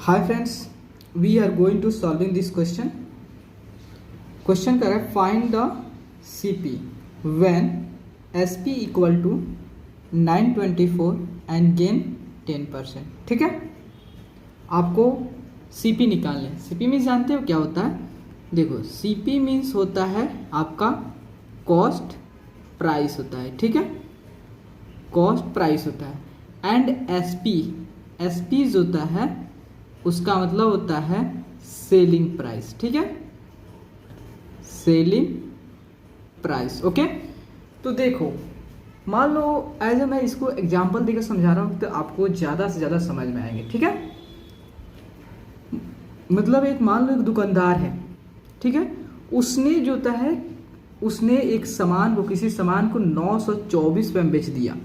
Hi friends, we are going to solving this question. Question correct. Find the CP when SP equal to 924 and gain 10%. ठीक है, आपको CP निकालना है. CP means जानते हो क्या होता है? देखो, CP मीन्स होता है आपका कॉस्ट प्राइस होता है. ठीक है, कॉस्ट प्राइस होता है. एंड SP होता है, उसका मतलब होता है सेलिंग प्राइस. ठीक है, सेलिंग प्राइस. ओके, तो देखो, मान लो एज मैं इसको एग्जांपल देकर समझा रहा हूँ तो आपको ज़्यादा से ज़्यादा समझ में आएंगे. ठीक है, मतलब एक मान लो एक दुकानदार है. ठीक है, उसने जो होता है उसने एक सामान को, किसी सामान को 924 रुपये में बेच दिया.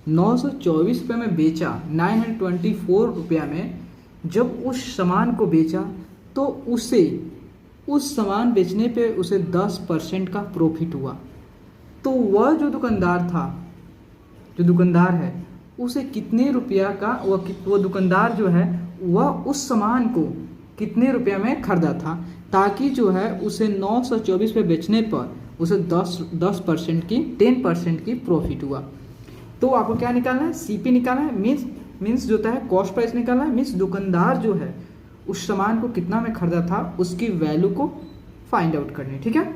924 रुपये में बेचा, 924 रुपया में जब उस सामान को बेचा तो उसे उस सामान बेचने पे उसे 10% का प्रॉफिट हुआ. तो वह जो दुकानदार था, जो दुकानदार है, उसे कितने रुपया का वो दुकानदार जो है वह उस सामान को कितने रुपया में खरीदा था, ताकि जो है उसे 924 पे बेचने पर उसे 10% की प्रॉफिट हुआ. तो आपको क्या निकालना है? CP निकालना है. मीन्स जो होता है कॉस्ट प्राइस निकालना है. मीन्स दुकानदार जो है उस सामान को कितना में खरीदा था उसकी वैल्यू को फाइंड आउट करनी है. ठीक है,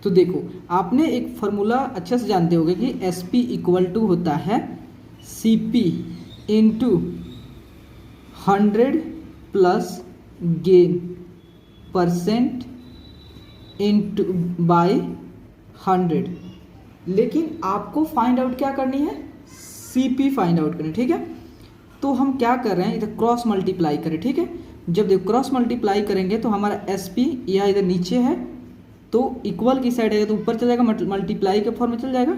तो देखो, आपने एक फार्मूला अच्छे से जानते होंगे कि SP इक्वल टू होता है CP into 100 plus gain percent into by 100. लेकिन आपको फाइंड आउट क्या करनी है? CP फाइंड आउट करनी. ठीक है, तो हम क्या कर रहे हैं, इधर क्रॉस मल्टीप्लाई करें. ठीक है, जब देखो क्रॉस मल्टीप्लाई करेंगे तो हमारा SP या इधर नीचे है तो इक्वल की साइड आएगा तो ऊपर चल जाएगा, मल्टीप्लाई के फॉर्म में चल जाएगा.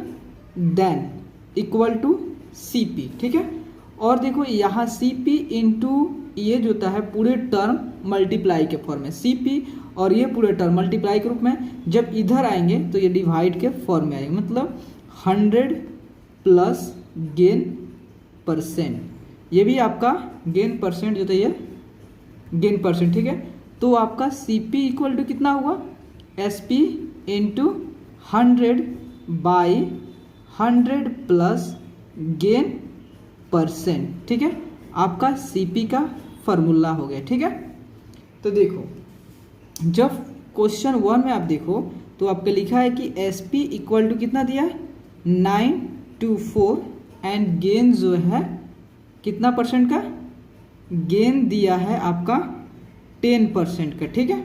Then equal to CP. ठीक है, और देखो यहाँ CP इंटू ये जो होता है पूरे टर्म मल्टीप्लाई के फॉर्म में, CP और ये पूरे टर्म मल्टीप्लाई के रूप में. जब इधर आएंगे तो ये डिवाइड के फॉर्म में आएंगे, मतलब 100 प्लस गेन परसेंट. ये भी आपका गेन परसेंट जो था, ये गेन परसेंट. ठीक है, तो आपका CP इक्वल टू कितना हुआ? SP into 100 by 100 plus gain percent. ठीक है, आपका CP का फॉर्मूला हो गया. ठीक है, तो देखो, जब क्वेश्चन 1 में आप देखो तो आपको लिखा है कि SP इक्वल टू कितना दिया है? 924 एंड गेन जो है कितना परसेंट का गेन दिया है आपका 10% का. ठीक है,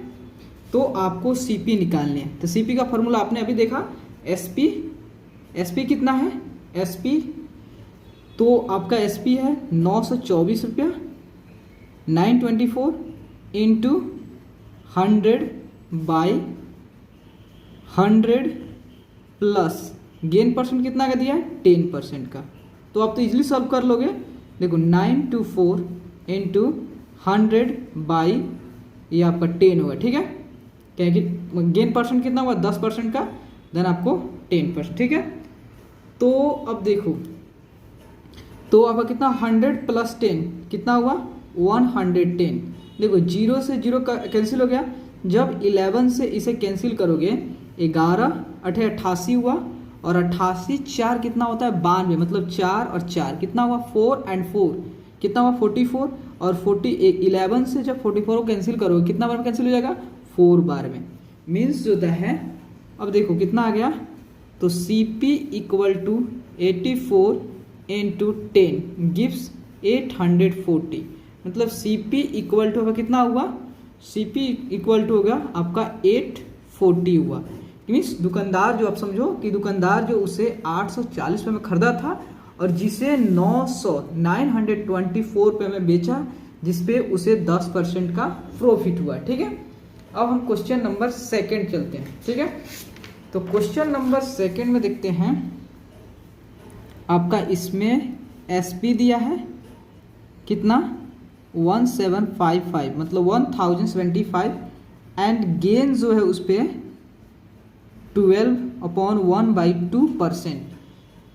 तो आपको CP निकालने है. तो CP का फॉर्मूला आपने अभी देखा, SP कितना है? SP तो आपका SP है 924 रुपया, 924 into 100 by 100 plus gain percent कितना का दिया है? 10% का. तो आप तो इजीली सॉल्व कर लोगे. देखो 924 इंटू 100 बाई ये आपका 10 होगा. ठीक है, क्या कि गेन परसेंट कितना हुआ? 10% का, देन आपको 10%. ठीक है, तो अब देखो, तो आपका कितना 100 प्लस 10 कितना हुआ? 110. देखो 0 से 0 का कैंसिल हो गया. जब 11 से इसे कैंसिल करोगे 11 8 88 हुआ, और 88 4 कितना होता है? 92. मतलब 4 और 4 कितना हुआ? 4 एंड 4 कितना हुआ? 44. और 11 से जब 44 को कैंसिल करोगे कितना बार में कैंसिल हो जाएगा? 4 बार में. मीन्स जो है, अब देखो कितना आ गया, तो CP equal to 84 into 10 gives 840. मतलब CP इक्वल टू होगा कितना हुआ? CP इक्वल टू होगा आपका 840 हुआ. मीन्स दुकानदार जो, आप समझो कि दुकानदार जो उसे 840 रुपये में खरीदा था और जिसे 924 रुपये में बेचा, जिसपे उसे 10% का प्रॉफिट हुआ. ठीक है, अब हम क्वेश्चन नंबर 2 चलते हैं. ठीक है, तो क्वेश्चन नंबर 2 में देखते हैं. आपका इसमें SP दिया है कितना? 1755, मतलब 1075 एंड गेन जो है उस पर 12/1/2%.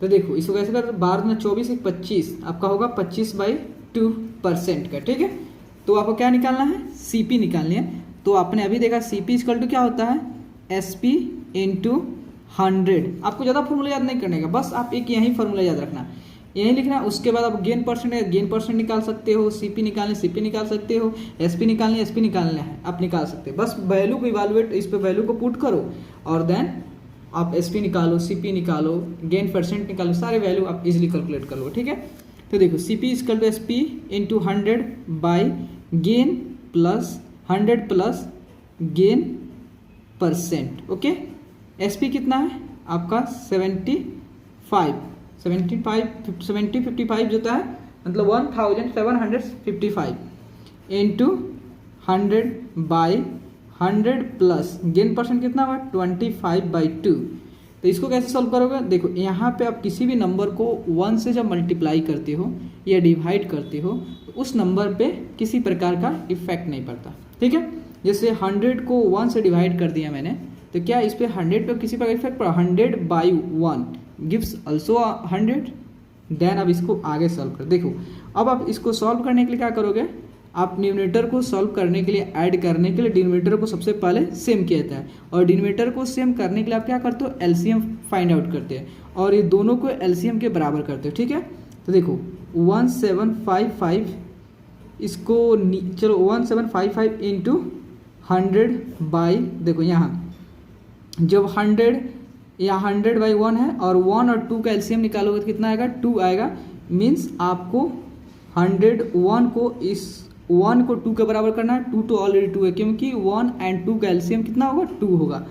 तो देखो इसको कैसे कर, 12 में 24 1 25, आपका होगा 25/2% का. ठीक है, तो आपको क्या निकालना है, CP निकालनी है। तो आपने अभी देखा CP इक्वल टू क्या होता है, SP इंटू 100। आपको ज़्यादा फॉर्मूला याद नहीं करने का, बस आप एक यही फॉर्मूला याद रखना, यही लिखना है। उसके बाद आप गेन परसेंट है, गेन परसेंट निकाल सकते हो, CP निकालने CP निकाल सकते हो, SP निकालने SP निकालना है, आप निकाल सकते हो। बस वैल्यू को इवालुएट, इस पे वैल्यू को पुट करो और देन आप SP निकालो, CP निकालो, गेन परसेंट निकालो, सारे वैल्यू आप इजीली कैलकुलेट कर लो, ठीक है। तो देखो CP equal to SP into 100 by gain plus 100 plus gain percent, okay. SP कितना है आपका 70 जो होता है, मतलब 1755 into 100 by 100 plus gain percent कितना हुआ 25/2। तो इसको कैसे सॉल्व करोगे, देखो यहाँ पे आप किसी भी नंबर को 1 से जब मल्टीप्लाई करते हो या डिवाइड करते हो तो उस नंबर पे किसी प्रकार का इफेक्ट नहीं पड़ता, ठीक है। जैसे 100 को 1 से डिवाइड कर दिया मैंने, तो क्या इस पे 100 पे किसी प्रकार इफेक्ट पड़ा, 100/1 गिव्स ऑल्सो 100। देन अब इसको आगे सॉल्व कर, देखो अब आप इसको सॉल्व करने के लिए क्या करोगे, आप न्यूमरेटर को सॉल्व करने के लिए, ऐड करने के लिए डिनोमिनेटर को सबसे पहले सेम किया जाता है, और डिनोमिनेटर को सेम करने के लिए आप क्या करते हो, एलसीएम फाइंड आउट करते हैं और ये दोनों को एलसीएम के बराबर करते हो, ठीक है। तो देखो 1755 इसको चलो 1755 इंटू 100 बाई, देखो यहाँ जब 100 यहाँ 100/1 है और 1 और 2 का एलसीएम निकालोगे तो कितना आएगा, 2 आएगा। मीन्स आपको 101 को इस 1 को 2 के बराबर करना है, 2 तो ऑलरेडी 2 है क्योंकि 1 एंड 2 का एलसीएम कितना होगा, 2 होगा।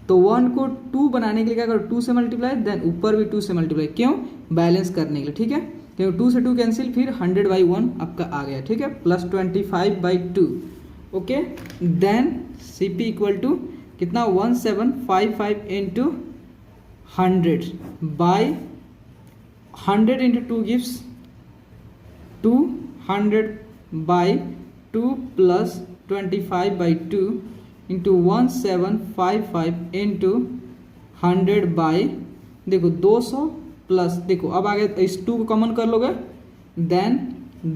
तो 1 को 2 बनाने के लिए क्या करो, 2 से मल्टीप्लाई, देन ऊपर भी 2 से मल्टीप्लाई, क्यों, बैलेंस करने के लिए, ठीक है। क्योंकि 2 से 2 कैंसिल, फिर 100/1 आपका आ गया, ठीक है, plus 25/2, okay. Then CP equal to कितना 1755 into 100 by 100 into 2 gives 200/2 plus 25/2 into 1755 into 100 by, देखो 200 प्लस, देखो अब आगे इस 2 को कॉमन कर लोगे, देन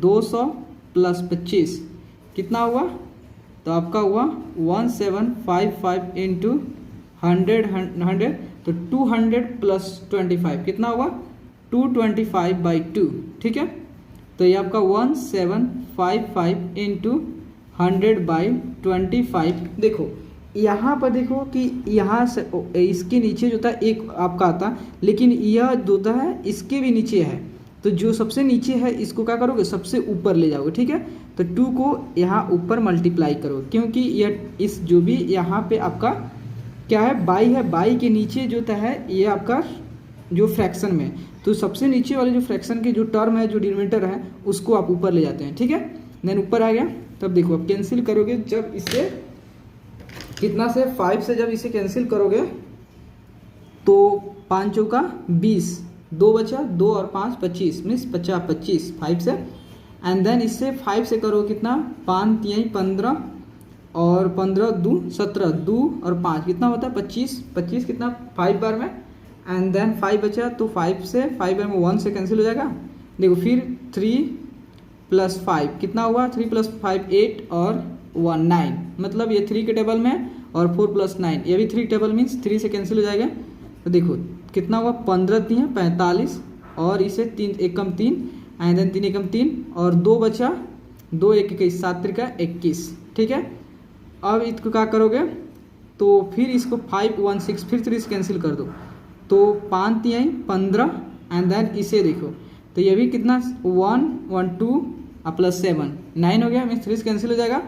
200 प्लस 25 कितना हुआ, तो आपका हुआ 1755 इंटू 100, तो 200 प्लस 25 कितना हुआ 225/2, ठीक है। तो ये आपका 1755 इंटू 100/25। देखो यहाँ पर देखो कि यहाँ से इसके नीचे जो था एक आपका आता, लेकिन यह जो है इसके भी नीचे है, तो जो सबसे नीचे है इसको क्या करोगे, सबसे ऊपर ले जाओगे, ठीक है। तो 2 को यहाँ ऊपर मल्टीप्लाई करो, क्योंकि यह इस जो भी यहाँ पे आपका क्या है, बाई है, बाई के नीचे जो है ये आपका जो फ्रैक्शन में, तो सबसे नीचे वाले जो फ्रैक्शन के जो टर्म है, जो डिनोमिनेटर है, उसको आप ऊपर ले जाते हैं, ठीक है। देन ऊपर आ गया, तब देखो आप कैंसिल करोगे, जब इसे कितना से 5 से जब इसे कैंसिल करोगे तो 5 चौका 20, 2 बचा, 2 और 5 25, मीन्स 25 5 से, एंड देन इससे 5 से करो कितना, 5 3 15 और 15 2 17, 2 और 5 कितना होता है 25 कितना 5 बार में, एंड देन 5 बचा, तो 5 से 5 बार में 1 से कैंसिल हो जाएगा। देखो फिर 3 + 5 कितना हुआ, 3 + 5 8 और 1 9, मतलब ये 3 के टेबल में, और 4 + 9 ये भी 3 टेबल, मीन्स 3 से कैंसिल हो जाएगा। तो देखो कितना हुआ, 15 3 45 और इसे 3 1 कम 3, एंड देन 3 1 कम 3 और 2 बचा, 2 1 21 7 3 21, ठीक है। अब इसको क्या करोगे, तो फिर इसको 5 1 6 फिर 3 से कैंसिल कर दो, तो 5 3 15, एंड देन इसे देखो, तो ये भी कितना 1 1 2 प्लस 7 9 हो गया, मीन्स 3 से कैंसिल हो जाएगा।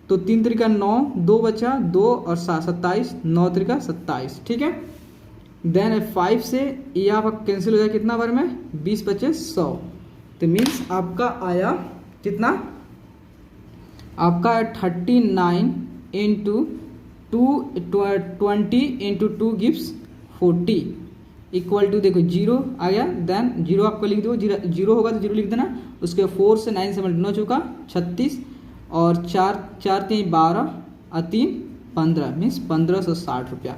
तो 3 3 का 9, 2 बचा, 2 और 7 27, 9 3 का 27, ठीक है। देन 5 से ये आपका कैंसिल हो जाएगा कितना बार में, 20 बचे 100, तो मीन्स आपका आया कितना, आपका 39 into 20 into 2 gives 40 equal to, देखो 0 आ गया, देन 0 आपको लिख दो, 0 होगा तो 0 लिख देना, उसके 4 से 9 से 9 चौका 36 और 4 3 12 और 3 15, मीन्स 1560 रुपया।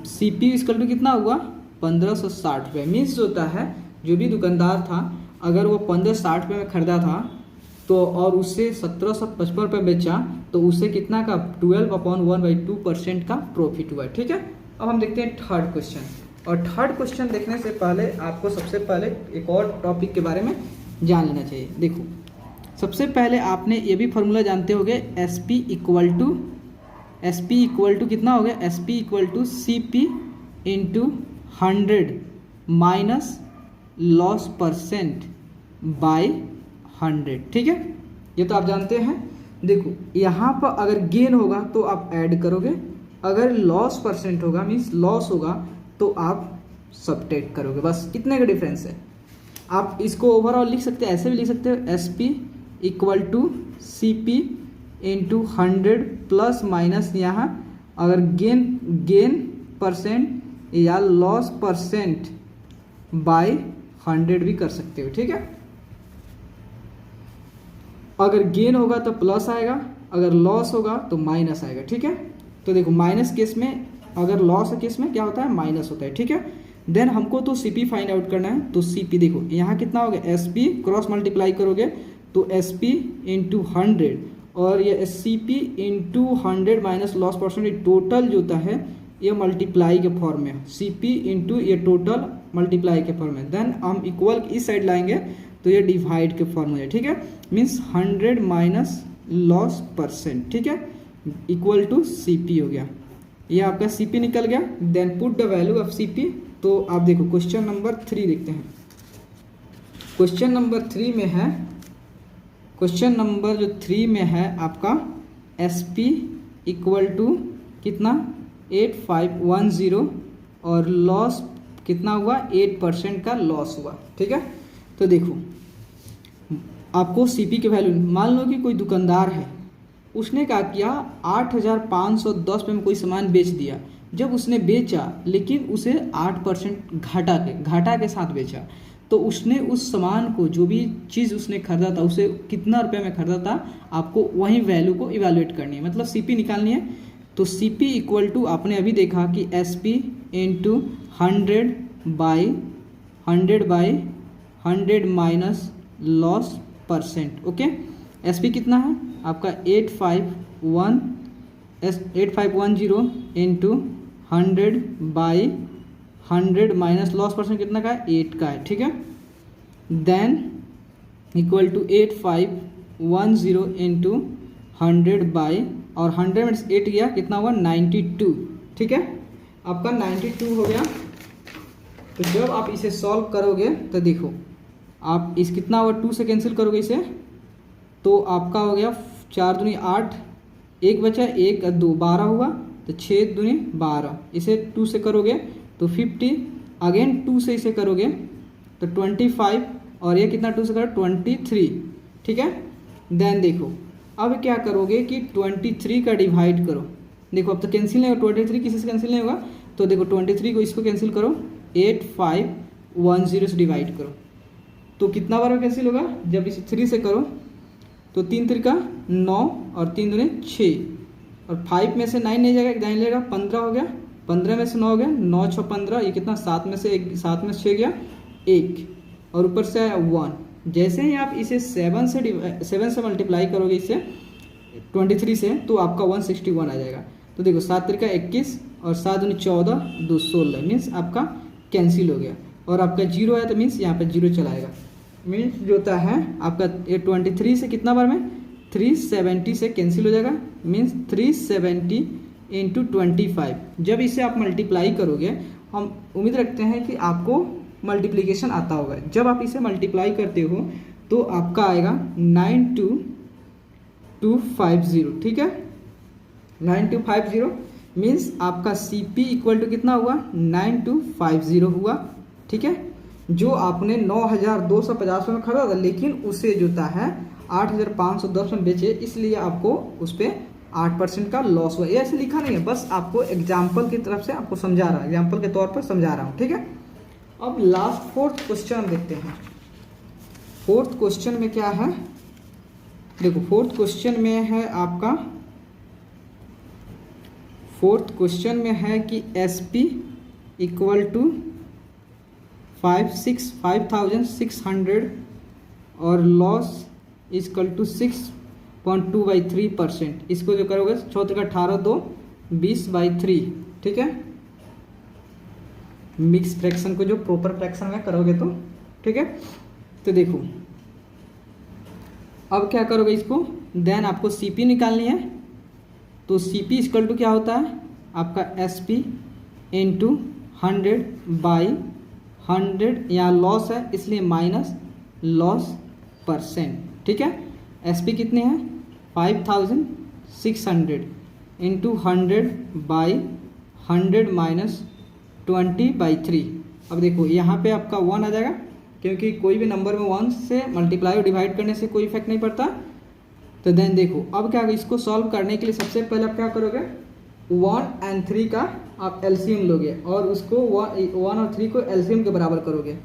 CP इक्वल टू कितना हुआ 1560 रुपये, मीन्स होता है जो भी दुकानदार था अगर वो 1560 रुपये में खरीदा था तो और उससे 1755 रुपये बेचा तो उसे कितना का 12/1/2% का प्रॉफिट हुआ। ठीक है, अब हम देखते हैं थर्ड क्वेश्चन। और थर्ड क्वेश्चन देखने से पहले आपको सबसे पहले एक और टॉपिक के बारे में जान लेना चाहिए। देखो, सबसे पहले आपने ये भी फॉर्मूला जानते होंगे, एस पी इक्वल टू कितना हो गया, S P equal to C P into 100 minus loss percent by 100। ठीक है, ये तो आप जानते हैं। देखो, यहाँ पर अगर गेन होगा तो आप ऐड करोगे, अगर लॉस परसेंट होगा मीन्स लॉस होगा तो आप सब्ट्रैक्ट करोगे, बस इतने का डिफरेंस है। आप इसको ओवरऑल लिख सकते हैं, ऐसे भी लिख सकते हो, S P equal to C P into 100 plus minus यहाँ अगर गेन परसेंट या लॉस परसेंट बाय 100 भी कर सकते हो। ठीक है, अगर गेन होगा तो प्लस आएगा, अगर लॉस होगा तो माइनस आएगा। ठीक है, तो देखो माइनस केस में, अगर लॉस केस में क्या होता है, माइनस होता है। ठीक है, देन हमको तो सी पी फाइंड आउट करना है, तो सी पी देखो यहाँ कितना हो गया, एस पी क्रॉस मल्टीप्लाई करोगे तो एस पी इंटू 100 और ये C P into 100 minus loss percent, total जो होता है ये मल्टीप्लाई के फॉर्म में, सी पी इंटू ये टोटल मल्टीप्लाई के फॉर्म में। देन हम इक्वल इस साइड लाएंगे तो ये डिवाइड के फॉर्म में। ठीक है, मीन्स 100 माइनस लॉस परसेंट। ठीक है, इक्वल टू सी पी हो गया, ये आपका सी पी निकल गया। Then put the value of C P. तो आप देखो क्वेश्चन नंबर 3 देखते हैं। क्वेश्चन नंबर 3 में है, क्वेश्चन नंबर जो 3 में है आपका एस पी इक्वल टू कितना 8510 और लॉस कितना हुआ 8% का लॉस हुआ। ठीक है, तो देखो आपको सीपी के वैल्यू, मान लो कि कोई दुकानदार है, उसने क्या किया 8510 रुपये में कोई सामान बेच दिया। जब उसने बेचा लेकिन उसे 8% घाटा के साथ बेचा, तो उसने उस सामान को, जो भी चीज़ उसने खरीदा था उसे कितना रुपए में खरीदा था, आपको वही वैल्यू को इवैल्यूएट करनी है, मतलब सीपी निकालनी है। तो सीपी इक्वल टू आपने अभी देखा कि S P into 100/100 minus loss percent. Okay, S P कितना है आपका 8510 इंटू 100/100 माइनस लॉस परसेंट कितना का है 8 का है। ठीक है, देन इक्वल टू 8510 इंटू 100 और 100 में 8 गया कितना हुआ 92। ठीक है, आपका 92 हो गया। तो जब आप इसे सॉल्व करोगे तो देखो आप इस कितना हुआ 2 से कैंसिल करोगे इसे, तो आपका हो गया 4 दूनी 8, 1 बचा 1 2 12 हुआ, तो 6 दूनी 12, इसे 2 से करोगे तो 50, अगेन 2 से इसे करोगे तो 25 और ये कितना 2 से करो 23। ठीक है, देन देखो अब क्या करोगे कि 23 का डिवाइड करो। देखो अब तो कैंसिल नहीं होगा, 23 किसी से कैंसिल नहीं होगा, तो देखो 23 को इसको कैंसिल करो, 8510 से डिवाइड करो तो कितना बार कैंसिल होगा, जब इसे 3 से करो तो 3 3 का 9 और 3 दूनी 6 और 5 में से 9 नहीं जाएगा, 9 लेगा 15 हो गया, 15 में से 9 हो गया, 9 6 15, ये कितना 7 में से 6 गया 1 और ऊपर से आया 1। जैसे ही आप इसे 7 से मल्टीप्लाई करोगे इसे 23 से, तो आपका 161 आ जाएगा। तो देखो 7 3 का 21 और 7 दूनी 14 2 16, मीन्स आपका कैंसिल हो गया और आपका 0 है तो मीन्स यहाँ पर 0 चलाएगा। मीन्स जो होता है आपका ये 23 से कितना बार में 370 से कैंसिल हो जाएगा, मीन्स 370 इंटू 25। जब इसे आप मल्टीप्लाई करोगे, हम उम्मीद रखते हैं कि आपको मल्टीप्लिकेशन आता होगा। जब आप इसे मल्टीप्लाई करते हो तो आपका आएगा 92250। ठीक है, 9250 मीन्स आपका सी पी इक्वल टू कितना हुआ 9250 हुआ। ठीक है, जो आपने 9250 में खरीदा था लेकिन उसे जो है 8510 में बेचे, इसलिए आपको उस पर 8% का लॉस हुआ। ये ऐसे लिखा नहीं है, बस आपको एग्जाम्पल की तरफ से आपको समझा रहा हूँ, एग्जाम्पल के तौर पर समझा रहा हूँ। ठीक है, अब लास्ट 4th क्वेश्चन देखते हैं। 4th क्वेश्चन में क्या है, देखो 4th क्वेश्चन में है आपका, 4th क्वेश्चन में है कि एस पी इक्वल टू 5600 और लॉस इक्वल टू 6.2/3%। इसको जो करोगे 4 का 18 2 20/3, ठीक है। मिक्स फ्रैक्शन को जो प्रॉपर फ्रैक्शन में करोगे तो, ठीक है। तो देखो अब क्या करोगे इसको, देन आपको सीपी निकालनी है। तो सीपी इक्वल टू क्या होता है आपका एसपी इंटू 100/100, यहाँ लॉस है इसलिए माइनस लॉस %, ठीक है। एसपी कितने हैं 5600 इंटू 100/100 माइनस 20/3। अब देखो यहाँ पे आपका 1 आ जाएगा, क्योंकि कोई भी नंबर में 1 से मल्टीप्लाई और डिवाइड करने से कोई इफेक्ट नहीं पड़ता। तो देन देखो अब क्या, इसको सॉल्व करने के लिए सबसे पहले आप क्या करोगे, 1 और 3 का आप एलसीएम लोगे और उसको 1 और 3 को एलसीएम के बराबर करोगे।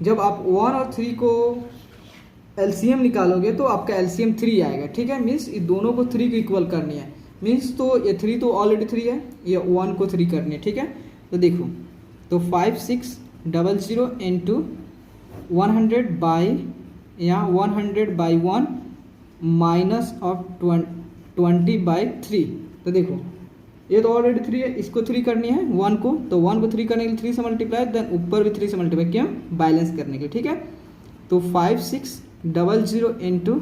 जब आप 1 और 3 को एलसीएम निकालोगे तो आपका एलसीएम 3 आएगा, ठीक है। मीन्स ये दोनों को 3 को इक्वल करनी है। मीन्स तो ये 3 तो ऑलरेडी 3 है, ये 1 को 3 करनी है, ठीक है। तो देखो तो 5600 इंटू 100/1 माइनस ऑफ 20/3। तो देखो ये तो ऑलरेडी 3 है, इसको 3 करनी है 1 को, तो 1 को 3 करने के लिए 3 से मल्टीप्लाई, देन ऊपर भी 3 से मल्टीप्लाई क्यों, बैलेंस करने के लिए, ठीक है। तो 5600 इंटू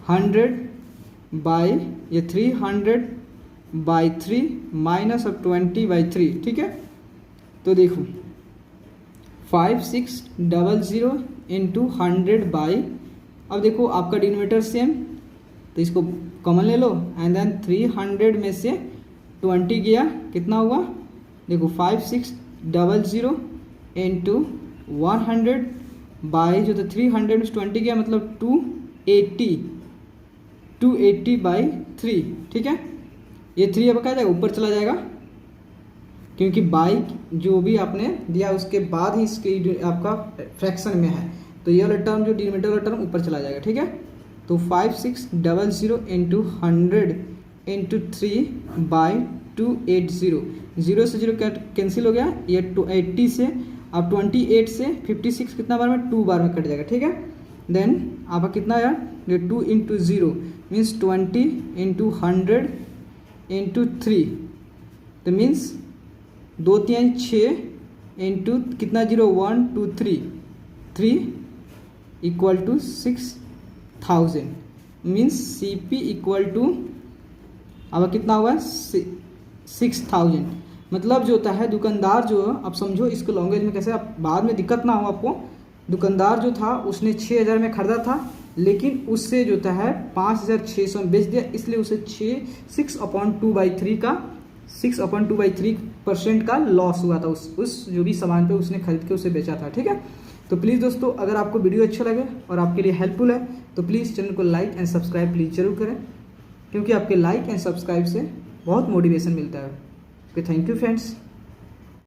300/300/3 माइनस ऑफ 20/3, ठीक है। तो देखो 5600 इंटू 100 अब देखो आपका डिनोमिनेटर सेम, तो इसको कॉमन ले लो एंड देन 300 में से 20 गया, कितना हुआ देखो 5600 इंटू 100 बाई जो तो 300 में 20 गया मतलब 280/3, ठीक है। ये 3 अब क्या जाएगा ऊपर चला जाएगा, क्योंकि बाई जो भी आपने दिया उसके बाद ही इसकी आपका फ्रैक्शन में है, तो ये वाला टर्म जो डिनोमिनेटर वाला टर्म ऊपर चला जाएगा, ठीक है। तो 5600 इंटू 100 इंटू 3/280, 0 से 0 कैंसिल हो गया, ये 80 से अब 28 से 56 कितना बार में 2 बार में कट जाएगा, ठीक है। देन आपका कितना आया, ये 2 इंटू 0 मीन्स 20 इंटू 100 इंटू 3, तो मीन्स 2 3 6 इंटू कितना 0 1 2 3 equal to 6000, means C P equal to अब कितना हुआ 6000। मतलब जो होता है दुकानदार जो, आप समझो इसको लैंग्वेज में कैसे, आप बाद में दिक्कत ना हो आपको। दुकानदार जो था उसने 6000 में खरीदा था, लेकिन उससे जो होता है 5600 में बेच दिया, इसलिए उसे 6/2/3% का लॉस हुआ था उस जो भी सामान पे उसने खरीद के उसे बेचा था, ठीक है। तो प्लीज़ दोस्तों अगर आपको वीडियो अच्छा लगे और आपके लिए हेल्पफुल है तो प्लीज़ चैनल को लाइक एंड सब्सक्राइब प्लीज़ जरूर करें, क्योंकि आपके लाइक एंड सब्सक्राइब से बहुत मोटिवेशन मिलता है। Okay, thank you friends.